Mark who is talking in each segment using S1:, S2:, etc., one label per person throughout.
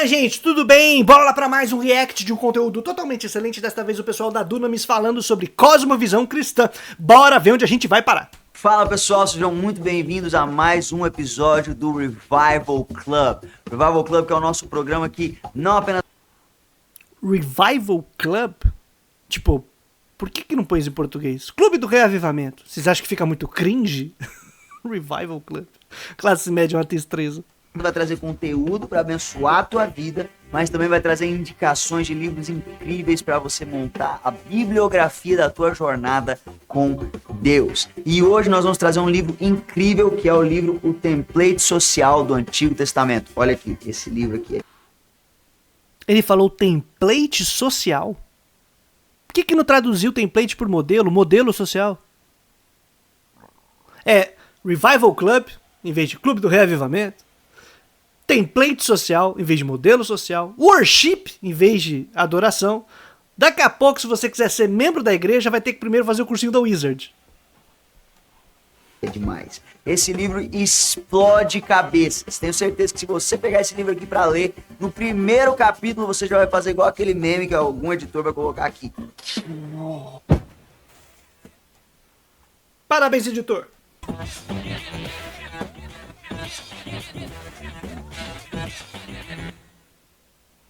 S1: Fala, gente, tudo bem? Bora lá para mais um react de um conteúdo totalmente excelente. Desta vez o pessoal da Dunamis falando sobre cosmovisão cristã. Bora ver onde a gente vai parar.
S2: Fala pessoal, sejam muito bem-vindos a mais um episódio do Revival Club. Revival Club que é o nosso programa que não apenas...
S1: Revival Club? Tipo, por que não pões em português? Clube do Reavivamento. Vocês acham que fica muito cringe? Revival Club. Classe média, uma tristeza.
S2: vai trazer conteúdo para abençoar a tua vida, mas também vai trazer indicações de livros incríveis para você montar a bibliografia da tua jornada com Deus. E hoje nós vamos trazer um livro incrível que é o livro O Template Social do Antigo Testamento. Olha aqui, esse livro aqui.
S1: Ele falou template social? Por que não traduziu template por modelo? Modelo social? É Revival Club em vez de Clube do Reavivamento. Template social em vez de modelo social, worship em vez de adoração. Daqui a pouco, se você quiser ser membro da igreja, vai ter que primeiro fazer o cursinho da Wizard.
S2: É demais. Esse livro explode cabeças. Tenho certeza que se você pegar esse livro aqui para ler, no primeiro capítulo você já vai fazer igual aquele meme que algum editor vai colocar aqui.
S1: Parabéns, editor.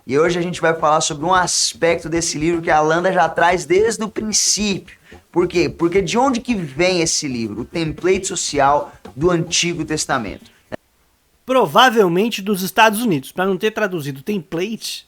S2: E hoje a gente vai falar sobre um aspecto desse livro que a Landa já traz desde o princípio. Por quê? Porque de onde que vem esse livro? O template social do Antigo Testamento.
S1: Provavelmente dos Estados Unidos. Para não ter traduzido template,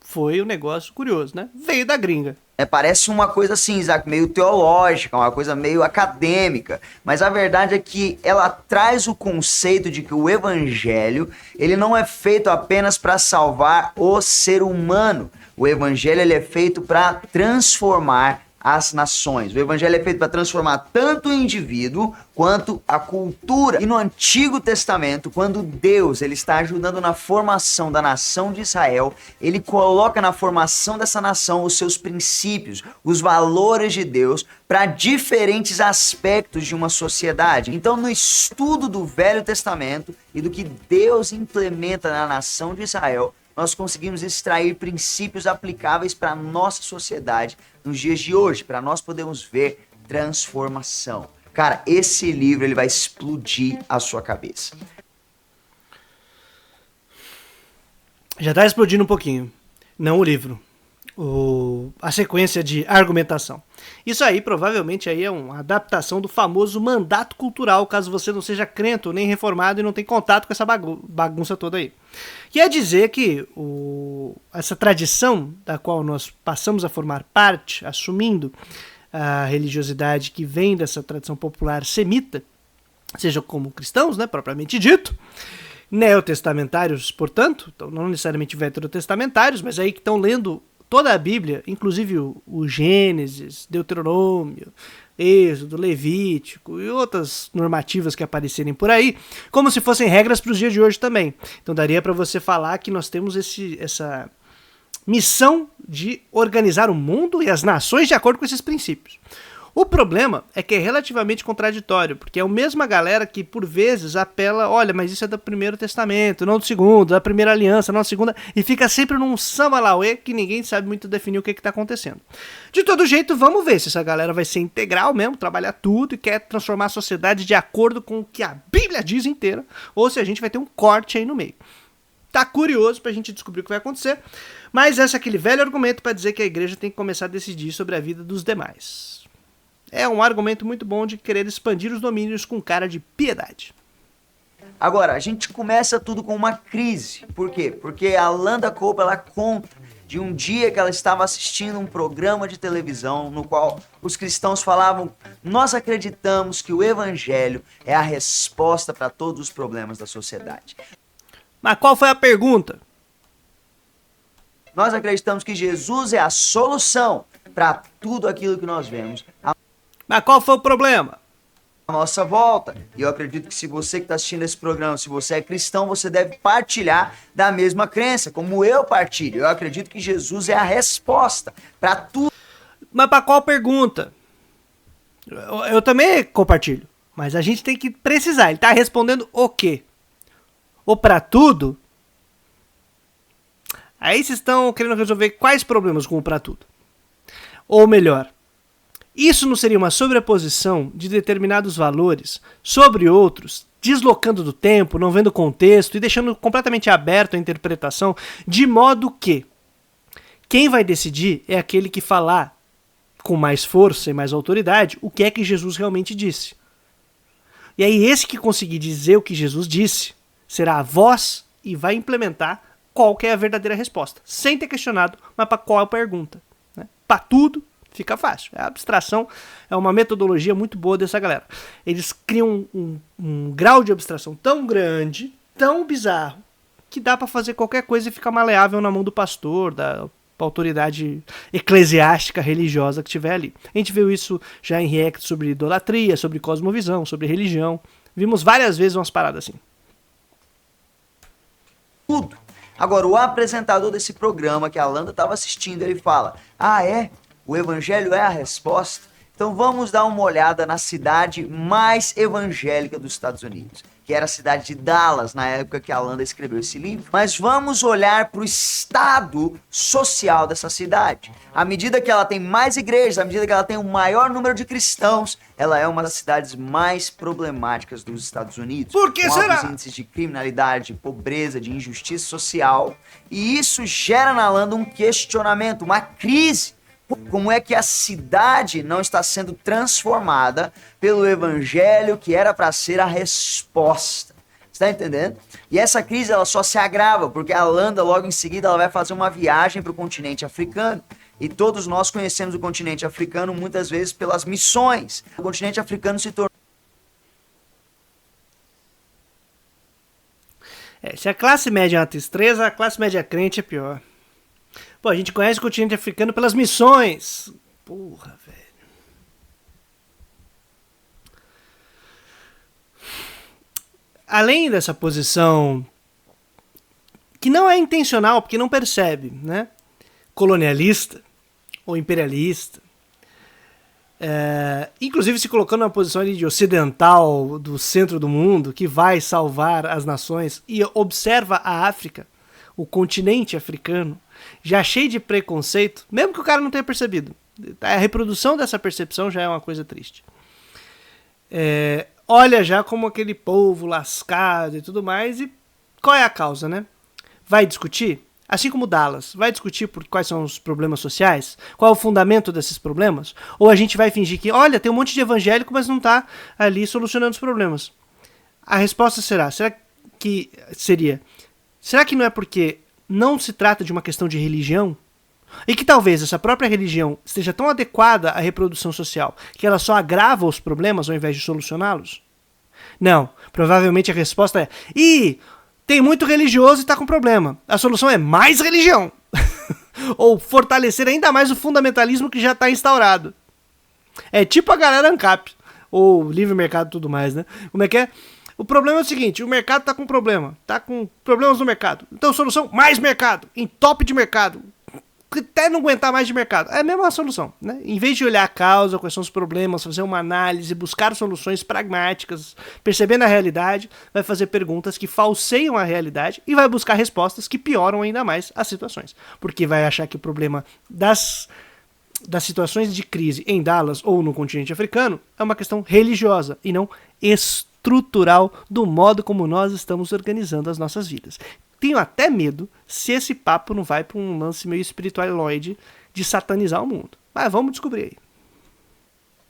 S1: foi um negócio curioso, né? Veio da gringa.
S2: Parece uma coisa assim, Isaac, meio teológica, uma coisa meio acadêmica, mas a verdade é que ela traz o conceito de que o evangelho, ele não é feito apenas para salvar o ser humano. O evangelho ele é feito para transformar as nações. O evangelho é feito para transformar tanto o indivíduo quanto a cultura. E no Antigo Testamento, quando Deus ele está ajudando na formação da nação de Israel, ele coloca na formação dessa nação os seus princípios, os valores de Deus para diferentes aspectos de uma sociedade. Então, no estudo do Velho Testamento e do que Deus implementa na nação de Israel, nós conseguimos extrair princípios aplicáveis para a nossa sociedade nos dias de hoje, para nós podermos ver transformação. Cara, esse livro ele vai explodir a sua cabeça.
S1: Já está explodindo um pouquinho. Não o livro. A sequência de argumentação. Isso aí provavelmente aí é uma adaptação do famoso mandato cultural, caso você não seja crente ou nem reformado e não tenha contato com essa bagunça toda aí. Quer dizer que essa tradição da qual nós passamos a formar parte, assumindo a religiosidade que vem dessa tradição popular semita, seja como cristãos, né, propriamente dito, neotestamentários, portanto, então não necessariamente veterotestamentários, mas aí que estão lendo toda a Bíblia, inclusive o Gênesis, Deuteronômio, Êxodo, Levítico e outras normativas que aparecerem por aí, como se fossem regras para os dias de hoje também. Então daria para você falar que nós temos essa missão de organizar o mundo e as nações de acordo com esses princípios. O problema é que é relativamente contraditório, porque é a mesma galera que por vezes apela, olha, mas isso é do Primeiro Testamento, não do Segundo, da Primeira Aliança, não da Segunda, e fica sempre num samba-lauê que ninguém sabe muito definir o que está acontecendo. De todo jeito, vamos ver se essa galera vai ser integral mesmo, trabalhar tudo e quer transformar a sociedade de acordo com o que a Bíblia diz inteira, ou se a gente vai ter um corte aí no meio. Tá curioso pra gente descobrir o que vai acontecer, mas esse é aquele velho argumento para dizer que a igreja tem que começar a decidir sobre a vida dos demais. É um argumento muito bom de querer expandir os domínios com cara de piedade.
S2: Agora, a gente começa tudo com uma crise. Por quê? Porque a Landa Cope, ela conta de um dia que ela estava assistindo um programa de televisão no qual os cristãos falavam: nós acreditamos que o evangelho é a resposta para todos os problemas da sociedade.
S1: Mas qual foi a pergunta?
S2: Nós acreditamos que Jesus é a solução para tudo aquilo que nós vemos.
S1: Mas qual foi o problema?
S2: A nossa volta. E eu acredito que se você que está assistindo esse programa, se você é cristão, você deve partilhar da mesma crença, como eu partilho. Eu acredito que Jesus é a resposta para tudo.
S1: Mas para qual pergunta? Eu também compartilho, mas a gente tem que precisar. Ele está respondendo o quê? Ou para tudo? Aí vocês estão querendo resolver quais problemas com o pra tudo. Ou melhor, isso não seria uma sobreposição de determinados valores sobre outros, deslocando do tempo, não vendo o contexto e deixando completamente aberto a interpretação, de modo que quem vai decidir é aquele que falar com mais força e mais autoridade o que é que Jesus realmente disse. E aí esse que conseguir dizer o que Jesus disse será a voz e vai implementar qual que é a verdadeira resposta, sem ter questionado, mas para qual pergunta. Né? Para tudo fica fácil. A abstração é uma metodologia muito boa dessa galera. Eles criam um grau de abstração tão grande, tão bizarro, que dá para fazer qualquer coisa e ficar maleável na mão do pastor, da autoridade eclesiástica religiosa que tiver ali. A gente viu isso já em React sobre idolatria, sobre cosmovisão, sobre religião. Vimos várias vezes umas paradas assim.
S2: Tudo. Agora, o apresentador desse programa que a Landa estava assistindo, ele fala: ah, é? O evangelho é a resposta? Então vamos dar uma olhada na cidade mais evangélica dos Estados Unidos, que era a cidade de Dallas, na época que a Landa escreveu esse livro. Mas vamos olhar para o estado social dessa cidade. À medida que ela tem mais igrejas, à medida que ela tem um maior número de cristãos, ela é uma das cidades mais problemáticas dos Estados Unidos.
S1: Por que será?
S2: Com altos índices de criminalidade, de pobreza, de injustiça social. E isso gera na Landa um questionamento, uma crise. Como é que a cidade não está sendo transformada pelo evangelho que era para ser a resposta? Você está entendendo? E essa crise ela só se agrava porque a Landa logo em seguida ela vai fazer uma viagem para o continente africano. E todos nós conhecemos o continente africano muitas vezes pelas missões. O continente africano se tornou...
S1: Se a classe média é uma tristeza, a classe média crente é pior. Pô, a gente conhece o continente africano pelas missões. Porra, velho. Além dessa posição, que não é intencional, porque não percebe, né? Colonialista ou imperialista. Inclusive se colocando na posição ali de ocidental do centro do mundo, que vai salvar as nações, e observa a África, o continente africano, já cheio de preconceito, mesmo que o cara não tenha percebido. A reprodução dessa percepção já é uma coisa triste. Olha já como aquele povo lascado e tudo mais, e qual é a causa, né? Vai discutir? Assim como Dallas, vai discutir por quais são os problemas sociais? Qual é o fundamento desses problemas? Ou a gente vai fingir que, olha, tem um monte de evangélico, mas não está ali solucionando os problemas? A resposta será que não é porque não se trata de uma questão de religião, e que talvez essa própria religião esteja tão adequada à reprodução social que ela só agrava os problemas ao invés de solucioná-los? Não, provavelmente a resposta é: tem muito religioso e está com problema. A solução é mais religião. Ou fortalecer ainda mais o fundamentalismo que já está instaurado. É tipo a galera ANCAP, ou livre mercado e tudo mais, né? Como é que é? O problema é o seguinte: o mercado tá com problema, tá com problemas no mercado. Então, solução: mais mercado, em top de mercado, até não aguentar mais de mercado. É a mesma solução, né? Em vez de olhar a causa, quais são os problemas, fazer uma análise, buscar soluções pragmáticas, percebendo a realidade, vai fazer perguntas que falseiam a realidade e vai buscar respostas que pioram ainda mais as situações. Porque vai achar que o problema das situações de crise em Dallas ou no continente africano é uma questão religiosa e não estrutural do modo como nós estamos organizando as nossas vidas. Tenho até medo se esse papo não vai para um lance meio espiritualoide de satanizar o mundo. Mas vamos descobrir aí.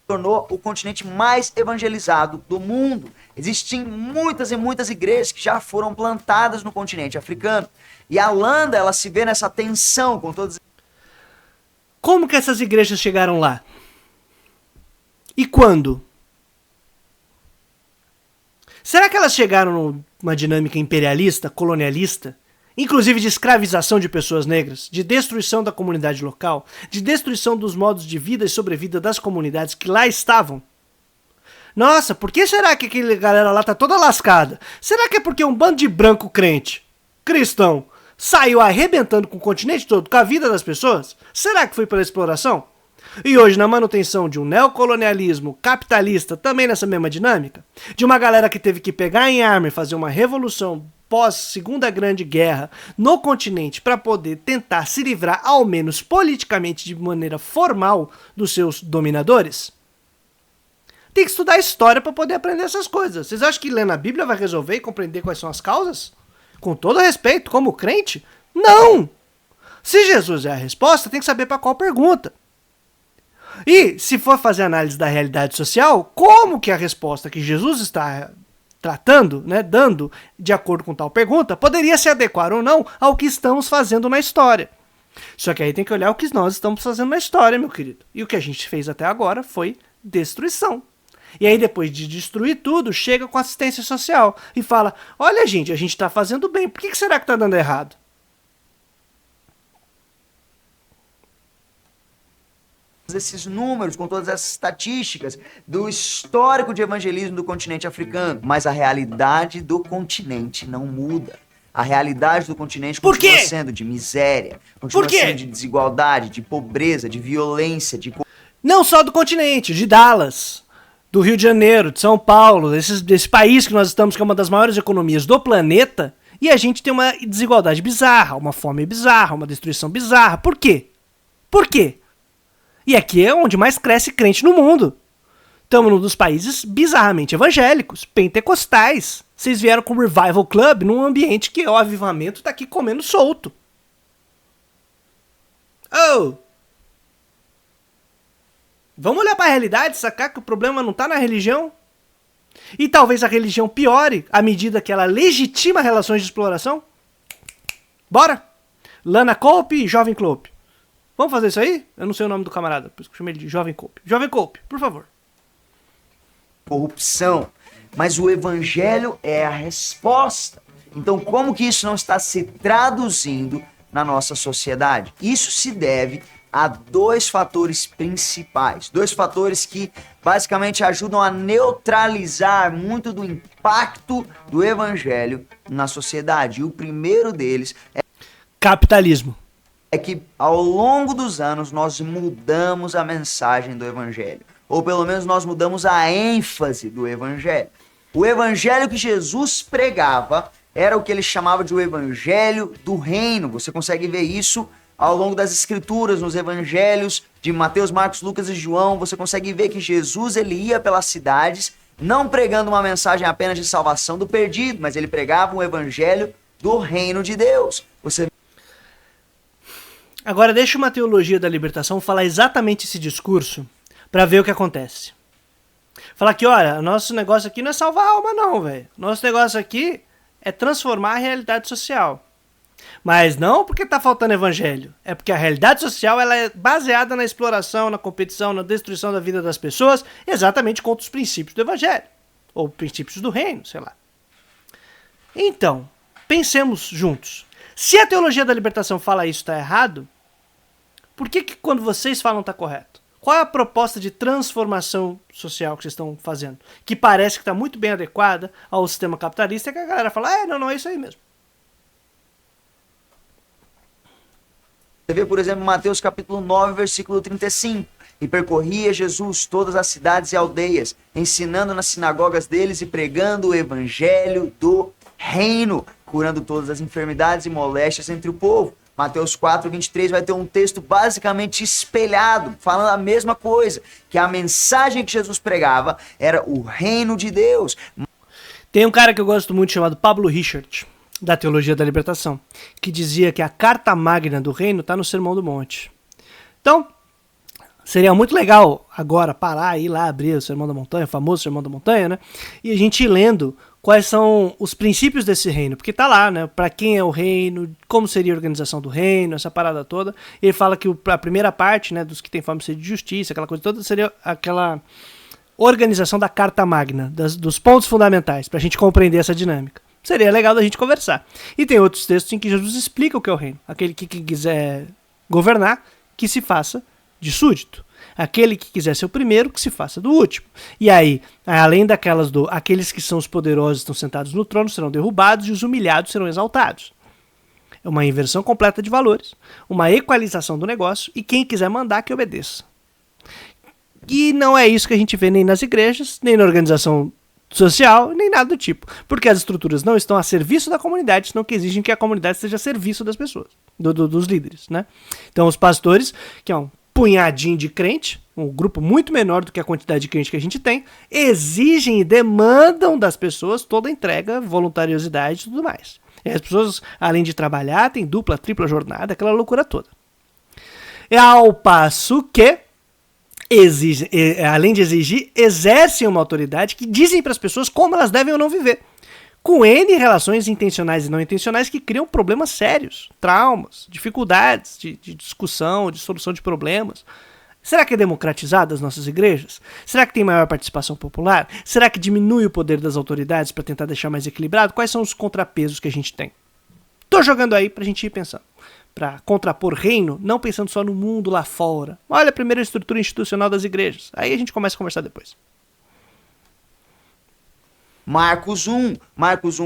S2: Tornou o continente mais evangelizado do mundo. Existem muitas e muitas igrejas que já foram plantadas no continente africano. E a Landa, ela se vê nessa tensão com todas.
S1: Como que essas igrejas chegaram lá? E quando? Será que elas chegaram numa dinâmica imperialista, colonialista, inclusive de escravização de pessoas negras, de destruição da comunidade local, de destruição dos modos de vida e sobrevida das comunidades que lá estavam? Nossa, por que será que aquela galera lá tá toda lascada? Será que é porque um bando de branco crente, cristão, saiu arrebentando com o continente todo, com a vida das pessoas? Será que foi pela exploração? E hoje, na manutenção de um neocolonialismo capitalista, também nessa mesma dinâmica, de uma galera que teve que pegar em arma e fazer uma revolução pós Segunda Grande Guerra no continente para poder tentar se livrar, ao menos politicamente, de maneira formal, dos seus dominadores? Tem que estudar história para poder aprender essas coisas. Vocês acham que lendo a Bíblia vai resolver e compreender quais são as causas? Com todo respeito, como crente, não! Se Jesus é a resposta, tem que saber para qual pergunta. E, se for fazer análise da realidade social, como que a resposta que Jesus está tratando, né, dando de acordo com tal pergunta, poderia se adequar ou não ao que estamos fazendo na história. Só que aí tem que olhar o que nós estamos fazendo na história, meu querido. E o que a gente fez até agora foi destruição. E aí depois de destruir tudo, chega com assistência social e fala, olha gente, a gente está fazendo bem, por que será que está dando errado?
S2: Esses números, com todas essas estatísticas do histórico de evangelismo do continente africano, mas a realidade do continente não muda. A realidade do continente continua sendo de miséria, continua sendo de desigualdade, de pobreza, de violência, de...
S1: Não só do continente, de Dallas, do Rio de Janeiro, de São Paulo, desse país que nós estamos, que é uma das maiores economias do planeta, e a gente tem uma desigualdade bizarra, uma fome bizarra, uma destruição bizarra. Por quê? Por quê? E aqui é onde mais cresce crente no mundo. Estamos num dos países bizarramente evangélicos, pentecostais. Vocês vieram com o Revival Club num ambiente que o avivamento tá aqui comendo solto. Oh! Vamos olhar para a realidade, sacar que o problema não tá na religião? E talvez a religião piore à medida que ela legitima relações de exploração? Bora! Lana Cope e Jovem Cope. Vamos fazer isso aí? Eu não sei o nome do camarada, por isso que eu chamei ele de Jovem Cope. Jovem Cope, por favor.
S2: Corrupção. Mas o evangelho é a resposta. Então, como que isso não está se traduzindo na nossa sociedade? Isso se deve a dois fatores principais. Dois fatores que basicamente ajudam a neutralizar muito do impacto do evangelho na sociedade. E o primeiro deles é
S1: capitalismo.
S2: É que ao longo dos anos nós mudamos a mensagem do evangelho. Ou pelo menos nós mudamos a ênfase do evangelho. O evangelho que Jesus pregava era o que ele chamava de o evangelho do reino. Você consegue ver isso ao longo das escrituras, nos evangelhos de Mateus, Marcos, Lucas e João. Você consegue ver que Jesus ele ia pelas cidades, não pregando uma mensagem apenas de salvação do perdido, mas ele pregava um evangelho do reino de Deus.
S1: Agora deixa uma teologia da libertação falar exatamente esse discurso para ver o que acontece. Falar que, olha, nosso negócio aqui não é salvar a alma não, velho. Nosso negócio aqui é transformar a realidade social. Mas não porque tá faltando evangelho. É porque a realidade social ela é baseada na exploração, na competição, na destruição da vida das pessoas, exatamente contra os princípios do evangelho. Ou princípios do reino, sei lá. Então, pensemos juntos. Se a teologia da libertação fala isso está errado, por que quando vocês falam está correto? Qual é a proposta de transformação social que vocês estão fazendo? Que parece que está muito bem adequada ao sistema capitalista, que a galera fala, não, é isso aí mesmo.
S2: Você vê, por exemplo, Mateus capítulo 9, versículo 35. E percorria Jesus todas as cidades e aldeias, ensinando nas sinagogas deles e pregando o evangelho do reino, curando todas as enfermidades e moléstias entre o povo. Mateus 4, 23 vai ter um texto basicamente espelhado, falando a mesma coisa, que a mensagem que Jesus pregava era o reino de Deus.
S1: Tem um cara que eu gosto muito chamado Pablo Richard, da Teologia da Libertação, que dizia que a carta magna do reino está no Sermão do Monte. Então, seria muito legal agora parar e ir lá abrir o Sermão da Montanha, o famoso Sermão da Montanha, né? E a gente ir lendo quais são os princípios desse reino, porque tá lá, né? Para quem é o reino, como seria a organização do reino, essa parada toda. E ele fala que a primeira parte, né, dos que tem fome de sede de justiça, aquela coisa toda, seria aquela organização da Carta Magna, dos pontos fundamentais, pra gente compreender essa dinâmica. Seria legal da gente conversar. E tem outros textos em que Jesus explica o que é o reino. Aquele que quiser governar, que se faça de súdito. Aquele que quiser ser o primeiro, que se faça do último. E aí, além daquelas aqueles que são os poderosos estão sentados no trono serão derrubados e os humilhados serão exaltados. É uma inversão completa de valores, uma equalização do negócio e quem quiser mandar que obedeça. E não é isso que a gente vê nem nas igrejas, nem na organização social, nem nada do tipo. Porque as estruturas não estão a serviço da comunidade, senão que exigem que a comunidade esteja a serviço das pessoas, dos líderes, né? Então os pastores, que é um punhadinho de crente, um grupo muito menor do que a quantidade de crente que a gente tem, exigem e demandam das pessoas toda a entrega, voluntariosidade e tudo mais. E as pessoas, além de trabalhar, têm dupla, tripla jornada, aquela loucura toda. E ao passo que além de exigir, exercem uma autoridade que dizem para as pessoas como elas devem ou não viver. Com N relações intencionais e não intencionais que criam problemas sérios, traumas, dificuldades de discussão, de solução de problemas. Será que é democratizado as nossas igrejas? Será que tem maior participação popular? Será que diminui o poder das autoridades para tentar deixar mais equilibrado? Quais são os contrapesos que a gente tem? Tô jogando aí pra gente ir pensando. Para contrapor reino, não pensando só no mundo lá fora. Olha a primeira estrutura institucional das igrejas. Aí a gente começa a conversar depois.
S2: Marcos 1,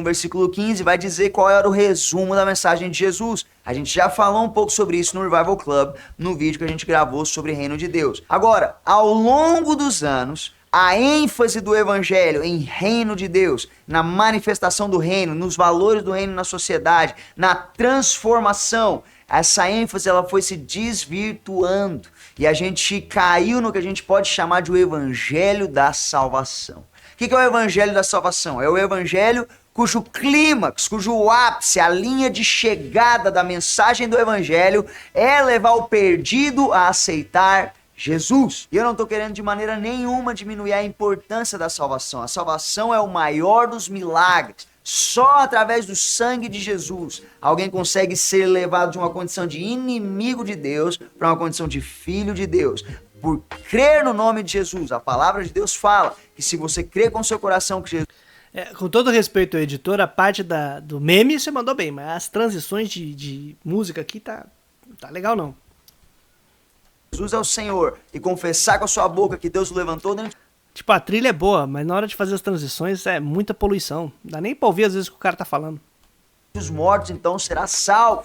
S2: versículo 15, vai dizer qual era o resumo da mensagem de Jesus. A gente já falou um pouco sobre isso no Revival Club, no vídeo que a gente gravou sobre o reino de Deus. Agora, ao longo dos anos, a ênfase do evangelho em reino de Deus, na manifestação do reino, nos valores do reino na sociedade, na transformação, essa ênfase ela foi se desvirtuando e a gente caiu no que a gente pode chamar de o evangelho da salvação. O que é o evangelho da salvação? É o evangelho cujo clímax, cujo ápice, a linha de chegada da mensagem do evangelho é levar o perdido a aceitar Jesus. E eu não estou querendo de maneira nenhuma diminuir a importância da salvação. A salvação é o maior dos milagres. Só através do sangue de Jesus alguém consegue ser levado de uma condição de inimigo de Deus para uma condição de filho de Deus. Por crer no nome de Jesus. A palavra de Deus fala que se você crer com seu coração que Jesus...
S1: Com todo respeito ao editor, a parte do meme você mandou bem, mas as transições de música aqui tá legal não.
S2: Jesus é o Senhor e confessar com a sua boca que Deus o levantou dentro...
S1: Tipo, a trilha é boa, mas na hora de fazer as transições é muita poluição. Não dá nem pra ouvir às vezes o que o cara tá falando.
S2: Os mortos então será salvo.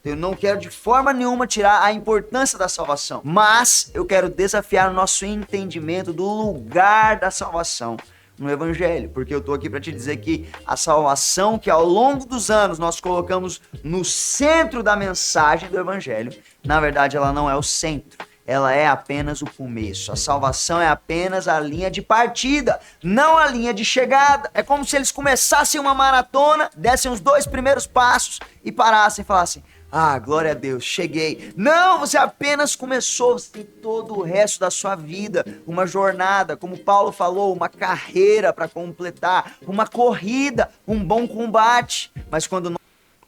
S2: Eu não quero de forma nenhuma tirar a importância da salvação, mas eu quero desafiar o nosso entendimento do lugar da salvação no evangelho, porque eu tô aqui para te dizer que a salvação que ao longo dos anos nós colocamos no centro da mensagem do evangelho, na verdade ela não é o centro. Ela é apenas o começo. A salvação é apenas a linha de partida, não a linha de chegada. É como se eles começassem uma maratona, dessem os 2 primeiros passos e parassem e falassem: ah, glória a Deus, cheguei. Não, você apenas começou, você tem todo o resto da sua vida, uma jornada, como Paulo falou, uma carreira para completar, uma corrida, um bom combate. Mas quando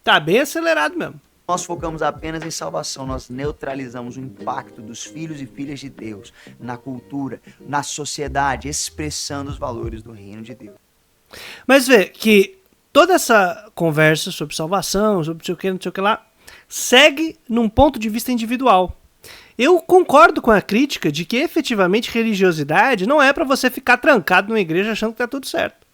S1: tá bem acelerado mesmo.
S2: Nós focamos apenas em salvação, nós neutralizamos o impacto dos filhos e filhas de Deus na cultura, na sociedade, expressando os valores do reino de Deus.
S1: Mas vê que toda essa conversa sobre salvação, sobre não sei o que lá, segue num ponto de vista individual. Eu concordo com a crítica de que efetivamente religiosidade não é para você ficar trancado numa igreja achando que tá tudo certo.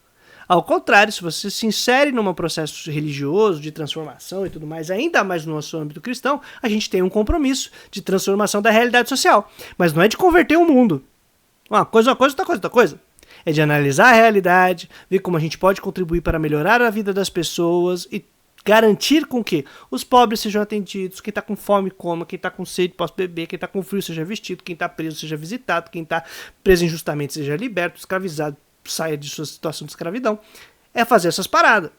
S1: Ao contrário, se você se insere num processo religioso, de transformação e tudo mais, ainda mais no nosso âmbito cristão, a gente tem um compromisso de transformação da realidade social. Mas não é de converter o mundo. Uma coisa, outra coisa. É de analisar a realidade, ver como a gente pode contribuir para melhorar a vida das pessoas e garantir com que os pobres sejam atendidos, quem está com fome coma, quem está com sede possa beber, quem está com frio seja vestido, quem está preso seja visitado, quem está preso injustamente seja liberto, escravizado saia de sua situação de escravidão. É fazer essas paradas.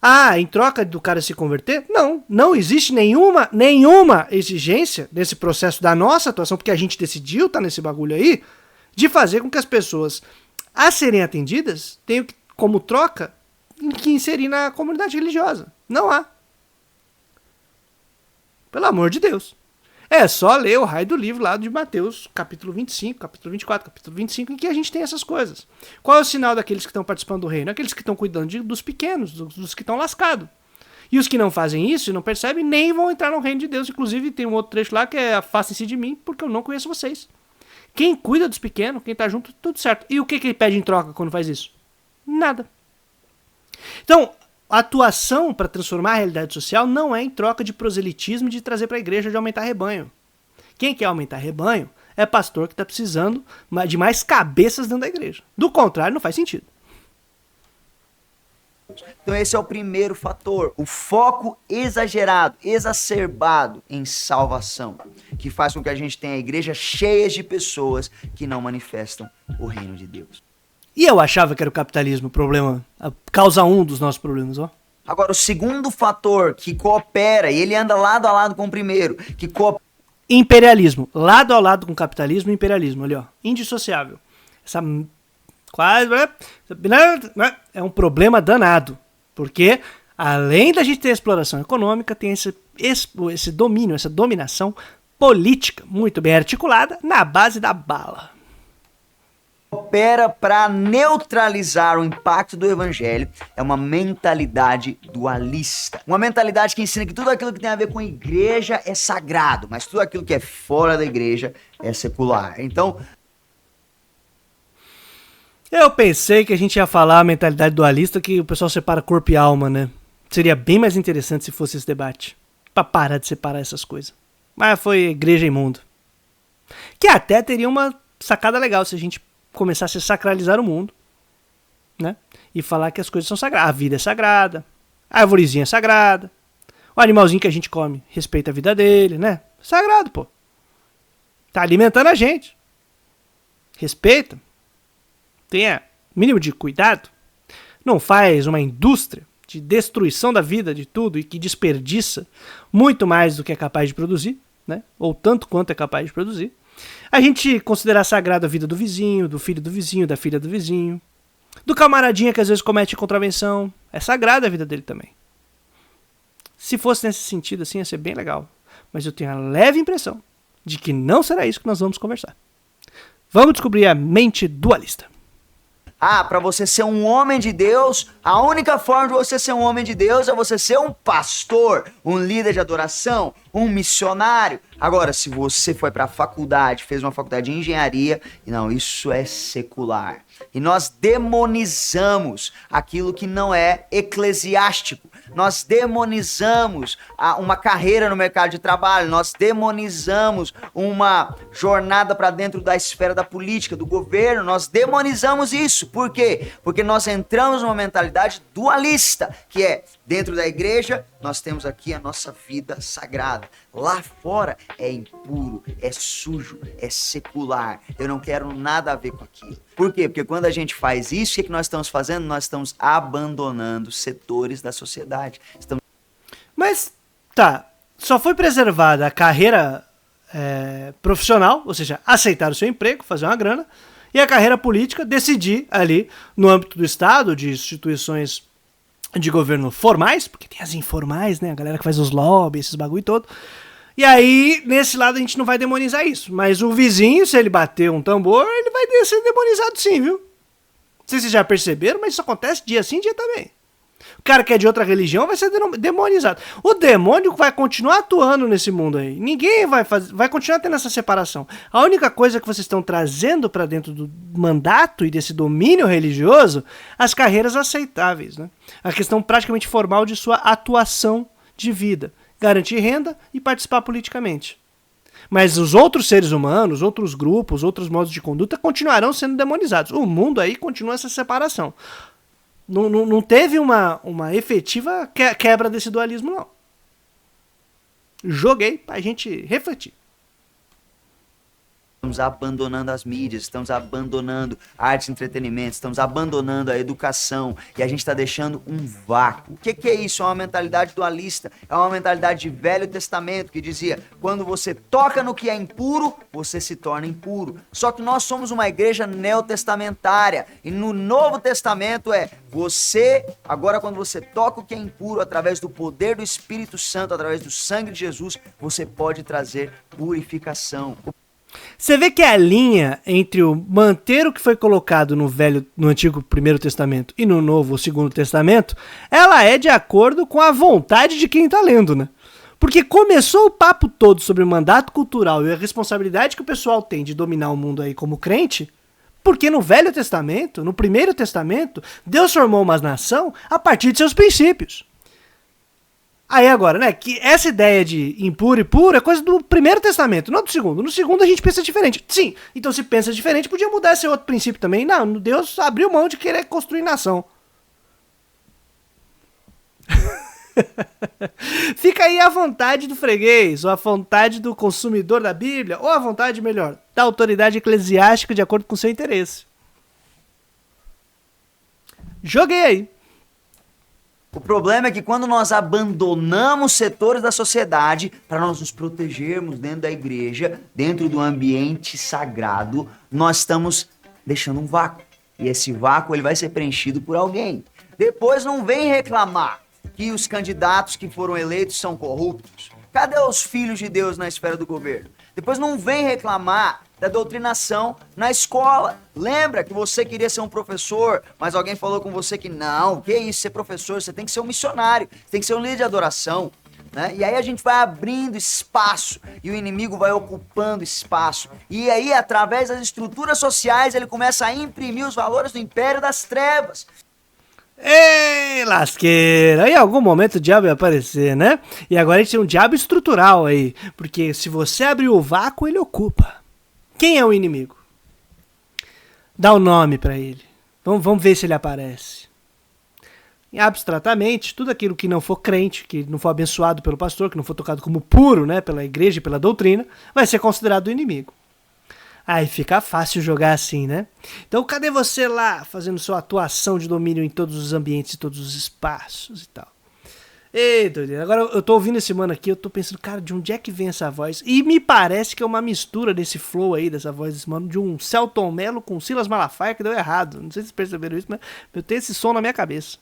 S1: Ah, em troca do cara se converter? Não existe nenhuma exigência nesse processo da nossa atuação, porque a gente decidiu estar nesse bagulho aí, de fazer com que as pessoas, a serem atendidas, tenham como troca que inserir na comunidade religiosa. Não há. Pelo amor de Deus. É só ler o raio do livro lá de Mateus, capítulo 25, capítulo 24, capítulo 25, em que a gente tem essas coisas. Qual é o sinal daqueles que estão participando do reino? Aqueles que estão cuidando dos pequenos, dos que estão lascados. E os que não fazem isso e não percebem, nem vão entrar no reino de Deus. Inclusive, tem um outro trecho lá que é: afastem-se de mim, porque eu não conheço vocês. Quem cuida dos pequenos, quem está junto, tudo certo. E o que ele pede em troca quando faz isso? Nada. Então, a atuação para transformar a realidade social não é em troca de proselitismo e de trazer para a igreja de aumentar rebanho. Quem quer aumentar rebanho é pastor que está precisando de mais cabeças dentro da igreja. Do contrário, não faz sentido.
S2: Então esse é o primeiro fator, o foco exagerado, exacerbado em salvação, que faz com que a gente tenha igrejas cheias de pessoas que não manifestam o reino de Deus.
S1: E eu achava que era o capitalismo o problema, a causa um dos nossos problemas, ó.
S2: Agora, o segundo fator que coopera, e ele anda lado a lado com o primeiro, que coopera...
S1: Imperialismo, lado a lado com o capitalismo e imperialismo, ali ó, indissociável. Essa quase é um problema danado, porque além da gente ter exploração econômica, tem esse domínio, essa dominação política muito bem articulada na base da bala.
S2: Opera para neutralizar o impacto do evangelho é uma mentalidade dualista. Uma mentalidade que ensina que tudo aquilo que tem a ver com igreja é sagrado, mas tudo aquilo que é fora da igreja é secular. Então,
S1: eu pensei que a gente ia falar a mentalidade dualista, que o pessoal separa corpo e alma, né? Seria bem mais interessante se fosse esse debate, pra parar de separar essas coisas. Mas foi igreja e mundo. Que até teria uma sacada legal se a gente começasse a sacralizar o mundo, né? E falar que as coisas são sagradas. A vida é sagrada, a arvorezinha é sagrada, o animalzinho que a gente come respeita a vida dele, né? Sagrado, pô. Tá alimentando a gente. Respeita. Tenha mínimo de cuidado. Não faz uma indústria de destruição da vida de tudo e que desperdiça muito mais do que é capaz de produzir, né? Ou tanto quanto é capaz de produzir. A gente considerar sagrado a vida do vizinho, do filho do vizinho, da filha do vizinho, do camaradinha que às vezes comete contravenção. É sagrada a vida dele também. Se fosse nesse sentido assim, ia ser bem legal. Mas eu tenho a leve impressão de que não será isso que nós vamos conversar. Vamos descobrir a mente dualista.
S2: para você ser um homem de Deus, a única forma de você ser um homem de Deus é você ser um pastor, um líder de adoração, um missionário. Agora, se você foi para a faculdade, fez uma faculdade de engenharia, não, isso é secular. E nós demonizamos aquilo que não é eclesiástico. Nós demonizamos uma carreira no mercado de trabalho. Nós demonizamos uma jornada para dentro da esfera da política, do governo. Nós demonizamos isso. Por quê? Porque nós entramos numa mentalidade dualista, que é, dentro da igreja, nós temos aqui a nossa vida sagrada. Lá fora é impuro, é sujo, é secular. Eu não quero nada a ver com aquilo. Por quê? Porque quando a gente faz isso, o que nós estamos fazendo? Nós estamos abandonando setores da sociedade.
S1: Mas, tá, só foi preservada a carreira profissional, ou seja, aceitar o seu emprego, fazer uma grana, e a carreira política, decidir ali, no âmbito do Estado, de instituições de governo formais, porque tem as informais, né, a galera que faz os lobbies, esses bagulho todo. E aí, nesse lado, a gente não vai demonizar isso. Mas o vizinho, se ele bater um tambor, ele vai ser demonizado sim, viu? Não sei se vocês já perceberam, mas isso acontece dia sim, dia também. O cara que é de outra religião vai ser demonizado. O demônio vai continuar atuando nesse mundo aí. Ninguém vai continuar tendo essa separação. A única coisa que vocês estão trazendo para dentro do mandato e desse domínio religioso, as carreiras aceitáveis, né? A questão praticamente formal de sua atuação de vida. Garantir renda e participar politicamente. Mas os outros seres humanos, outros grupos, outros modos de conduta continuarão sendo demonizados. O mundo aí continua essa separação. Não teve uma efetiva quebra desse dualismo, não. Joguei pra gente refletir.
S2: Estamos abandonando as mídias, estamos abandonando a arte e entretenimento, estamos abandonando a educação e a gente está deixando um vácuo. O que é isso? É uma mentalidade dualista, é uma mentalidade de Velho Testamento que dizia, quando você toca no que é impuro, você se torna impuro. Só que nós somos uma igreja neotestamentária e no Novo Testamento agora quando você toca o que é impuro, através do poder do Espírito Santo, através do sangue de Jesus, você pode trazer purificação.
S1: Você vê que a linha entre o manter o que foi colocado no Antigo Primeiro Testamento e no Novo Segundo Testamento, ela é de acordo com a vontade de quem está lendo, né? Porque começou o papo todo sobre o mandato cultural e a responsabilidade que o pessoal tem de dominar o mundo aí como crente, porque no Velho Testamento, no Primeiro Testamento, Deus formou uma nação a partir de seus princípios. Aí agora, né, que essa ideia de impuro e puro é coisa do Primeiro Testamento, não do Segundo. No Segundo a gente pensa diferente. Sim, então se pensa diferente, podia mudar esse outro princípio também. Não, Deus abriu mão de querer construir nação. Fica aí à vontade do freguês, ou à vontade do consumidor da Bíblia, ou à vontade, melhor, da autoridade eclesiástica de acordo com o seu interesse. Joguei aí.
S2: O problema é que quando nós abandonamos setores da sociedade para nós nos protegermos dentro da igreja, dentro do ambiente sagrado, nós estamos deixando um vácuo. E esse vácuo ele vai ser preenchido por alguém. Depois não vem reclamar que os candidatos que foram eleitos são corruptos. Cadê os filhos de Deus na esfera do governo? Depois não vem reclamar da doutrinação na escola. Lembra que você queria ser um professor, mas alguém falou com você que não, que isso, ser professor, você tem que ser um missionário, você tem que ser um líder de adoração. Né? E aí a gente vai abrindo espaço e o inimigo vai ocupando espaço. E aí, através das estruturas sociais, ele começa a imprimir os valores do império das trevas.
S1: Ei, lasqueira! Em algum momento o diabo ia aparecer, né? E agora a gente tem um diabo estrutural aí. Porque se você abrir o vácuo, ele ocupa. Quem é o inimigo? Dá o nome pra ele. Vamos ver se ele aparece. E abstratamente, tudo aquilo que não for crente, que não for abençoado pelo pastor, que não for tocado como puro, né, pela igreja e pela doutrina, vai ser considerado inimigo. Aí fica fácil jogar assim, né? Então cadê você lá fazendo sua atuação de domínio em todos os ambientes, e todos os espaços e tal? Ei, doideira. Agora eu tô ouvindo esse mano aqui, eu tô pensando, cara, de onde é que vem essa voz? E me parece que é uma mistura desse flow aí, dessa voz desse mano, de um Celton Mello com Silas Malafaia que deu errado. Não sei se vocês perceberam isso, mas eu tenho esse som na minha cabeça.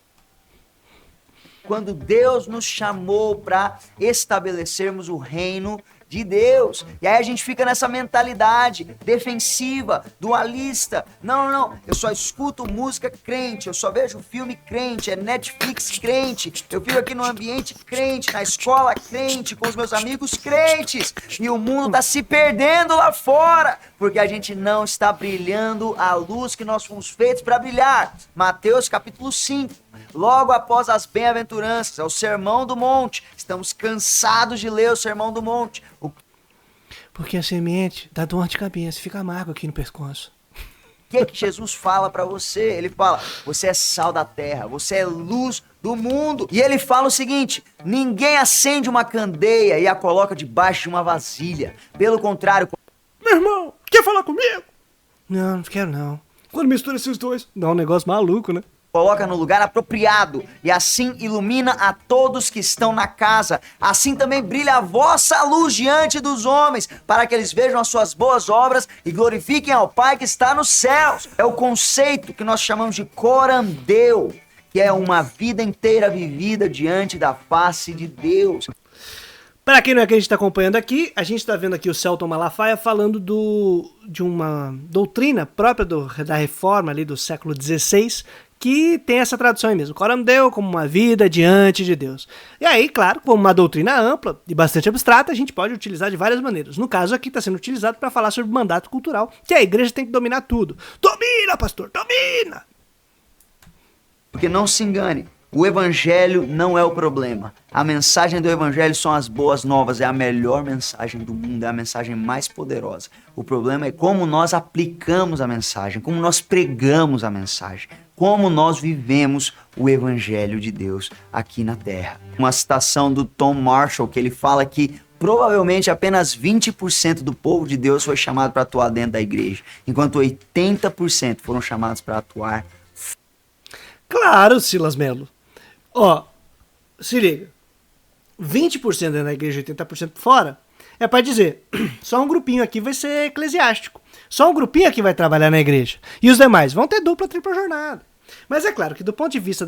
S2: Quando Deus nos chamou para estabelecermos o reino de Deus. E aí a gente fica nessa mentalidade defensiva, dualista. Não, eu só escuto música crente, eu só vejo filme crente, é Netflix crente, eu fico aqui no ambiente crente, na escola crente, com os meus amigos crentes. E o mundo tá se perdendo lá fora, porque a gente não está brilhando a luz que nós fomos feitos para brilhar. Mateus capítulo 5. Logo após as bem-aventuranças, é o Sermão do Monte. Estamos cansados de ler o Sermão do Monte.
S1: Porque a semente dá dor de cabeça, fica amargo aqui no pescoço.
S2: O que é que Jesus fala pra você? Ele fala, você é sal da terra, você é luz do mundo. E ele fala o seguinte, ninguém acende uma candeia e a coloca debaixo de uma vasilha. Pelo contrário...
S1: Meu irmão, quer falar comigo? Não quero não. Quando mistura esses dois, dá um negócio maluco, né?
S2: Coloca no lugar apropriado e assim ilumina a todos que estão na casa. Assim também brilha a vossa luz diante dos homens, para que eles vejam as suas boas obras e glorifiquem ao Pai que está nos céus. É o conceito que nós chamamos de corandeu, que é uma vida inteira vivida diante da face de Deus.
S1: Para quem não é que a gente está acompanhando aqui, a gente está vendo aqui o Celton Malafaia falando de uma doutrina própria da reforma ali do século XVI, que tem essa tradução aí mesmo, corandeu como uma vida diante de Deus. E aí, claro, como uma doutrina ampla e bastante abstrata, a gente pode utilizar de várias maneiras. No caso aqui está sendo utilizado para falar sobre mandato cultural, que a igreja tem que dominar tudo. Domina, pastor, domina!
S2: Porque não se engane, o evangelho não é o problema. A mensagem do evangelho são as boas novas, é a melhor mensagem do mundo, é a mensagem mais poderosa. O problema é como nós aplicamos a mensagem, como nós pregamos a mensagem, como nós vivemos o evangelho de Deus aqui na terra. Uma citação do Tom Marshall, que ele fala que provavelmente apenas 20% do povo de Deus foi chamado para atuar dentro da igreja, enquanto 80% foram chamados para atuar.
S1: Claro, Silas Mello. Ó, se liga. 20% dentro da igreja e 80% fora é para dizer, só um grupinho aqui vai ser eclesiástico. Só um grupinho aqui vai trabalhar na igreja. E os demais vão ter dupla, tripla jornada. Mas é claro que do ponto de vista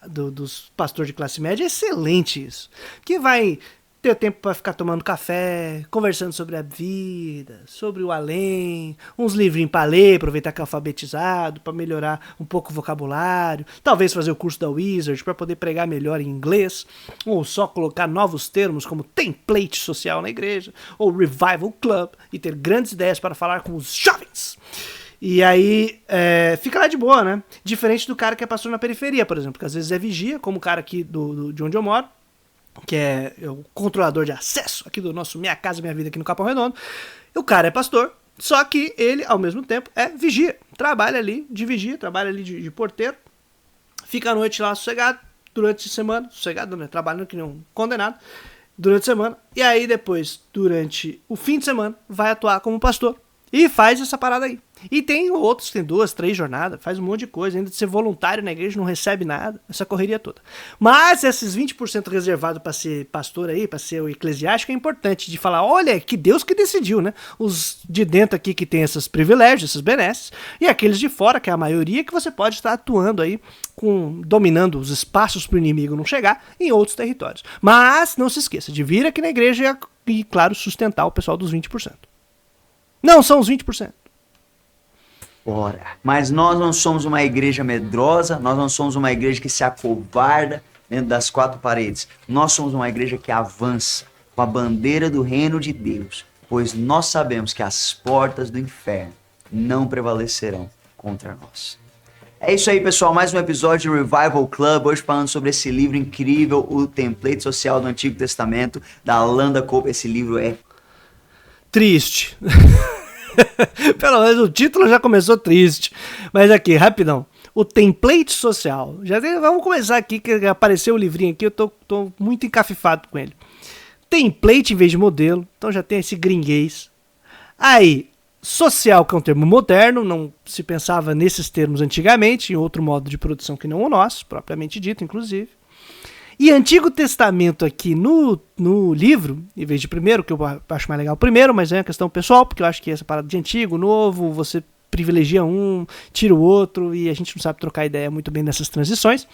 S1: dos pastores de classe média é excelente isso. Que vai ter tempo para ficar tomando café, conversando sobre a vida, sobre o além, uns livrinhos para ler, aproveitar que é alfabetizado, para melhorar um pouco o vocabulário, talvez fazer o curso da Wizard para poder pregar melhor em inglês, ou só colocar novos termos como template social na igreja, ou revival club, e ter grandes ideias para falar com os jovens. E aí, fica lá de boa, né? Diferente do cara que é pastor na periferia, por exemplo, que às vezes é vigia, como o cara aqui de onde eu moro, que é o controlador de acesso aqui do nosso Minha Casa Minha Vida aqui no Capão Redondo. O cara é pastor, só que ele, ao mesmo tempo, é vigia. Trabalha ali de vigia, trabalha ali de porteiro, fica à noite lá sossegado, durante a semana, sossegado, né? Trabalhando que nem um condenado durante a semana. E aí depois, durante o fim de semana, vai atuar como pastor. E faz essa parada aí. E tem outros, tem 2, 3 jornadas, faz um monte de coisa. Ainda de ser voluntário na igreja, não recebe nada, essa correria toda. Mas esses 20% reservados para ser pastor aí, para ser o eclesiástico, é importante de falar, olha, que Deus que decidiu, né? Os de dentro aqui que tem esses privilégios, essas benesses, e aqueles de fora, que é a maioria, que você pode estar atuando aí, dominando os espaços para o inimigo não chegar em outros territórios. Mas não se esqueça de vir aqui na igreja e, claro, sustentar o pessoal dos 20%. Não são os 20%.
S2: Ora, mas nós não somos uma igreja medrosa, nós não somos uma igreja que se acovarda dentro das 4 paredes. Nós somos uma igreja que avança com a bandeira do reino de Deus, pois nós sabemos que as portas do inferno não prevalecerão contra nós. É isso aí, pessoal, mais um episódio do Revival Club, hoje falando sobre esse livro incrível, o Template Social do Antigo Testamento, da Landa Cope. Esse livro é
S1: triste. Pelo menos o título já começou triste. Mas aqui, rapidão. O template social. Vamos começar aqui, que apareceu o livrinho aqui, eu tô muito encafifado com ele. Template em vez de modelo, então já tem esse gringuês. Aí, social, que é um termo moderno, não se pensava nesses termos antigamente, em outro modo de produção que não o nosso, propriamente dito, inclusive. E Antigo Testamento aqui no livro, em vez de primeiro, que eu acho mais legal primeiro, mas é uma questão pessoal, porque eu acho que essa parada de antigo, novo, você privilegia um, tira o outro, e a gente não sabe trocar ideia muito bem nessas transições.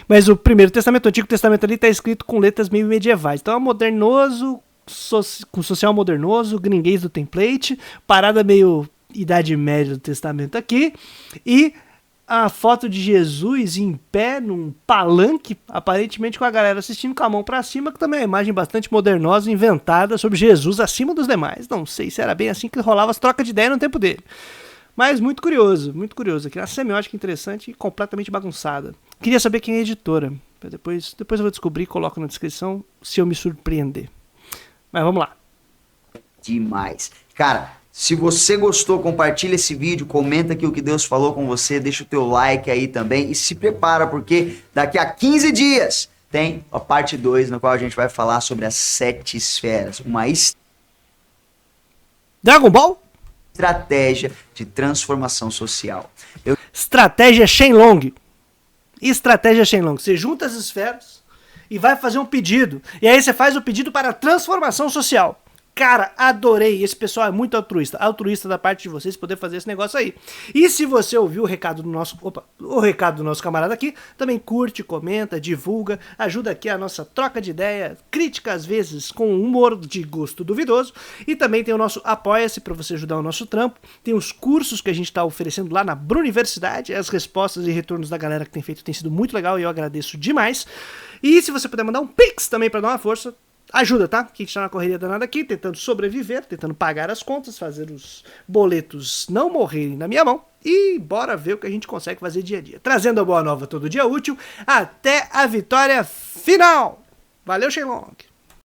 S1: Mas o Primeiro Testamento, o Antigo Testamento ali está escrito com letras meio medievais. Então é modernoso, com social modernoso, gringuês do template, parada meio Idade Média do Testamento aqui, e a foto de Jesus em pé num palanque, aparentemente com a galera assistindo com a mão pra cima, que também é uma imagem bastante modernosa, inventada sobre Jesus acima dos demais. Não sei se era bem assim que rolava as trocas de ideia no tempo dele. Mas muito curioso aqui. Uma semiótica interessante e completamente bagunçada. Queria saber quem é a editora. Depois eu vou descobrir e coloco na descrição se eu me surpreender. Mas vamos lá.
S2: Demais. Cara, se você gostou, compartilha esse vídeo, comenta aqui o que Deus falou com você, deixa o teu like aí também e se prepara, porque daqui a 15 dias tem a parte 2, na qual a gente vai falar sobre as 7 esferas, uma
S1: Dragon Ball?
S2: Estratégia de transformação social.
S1: Estratégia Shenlong. Estratégia Shenlong. Você junta as esferas e vai fazer um pedido. E aí você faz o pedido para transformação social. Cara, adorei. Esse pessoal é muito altruísta. Altruísta da parte de vocês poder fazer esse negócio aí. E se você ouviu o recado do nosso... o recado do nosso camarada aqui, também curte, comenta, divulga, ajuda aqui a nossa troca de ideia, crítica às vezes com humor de gosto duvidoso. E também tem o nosso Apoia-se para você ajudar o nosso trampo. Tem os cursos que a gente está oferecendo lá na Bruniversidade. As respostas e retornos da galera que tem feito tem sido muito legal e eu agradeço demais. E se você puder mandar um Pix também para dar uma força, ajuda, tá? Que a gente tá na correria danada aqui, tentando sobreviver, tentando pagar as contas, fazer os boletos não morrerem na minha mão. E bora ver o que a gente consegue fazer dia a dia. Trazendo a boa nova todo dia útil, até a vitória final. Valeu, Shenlong!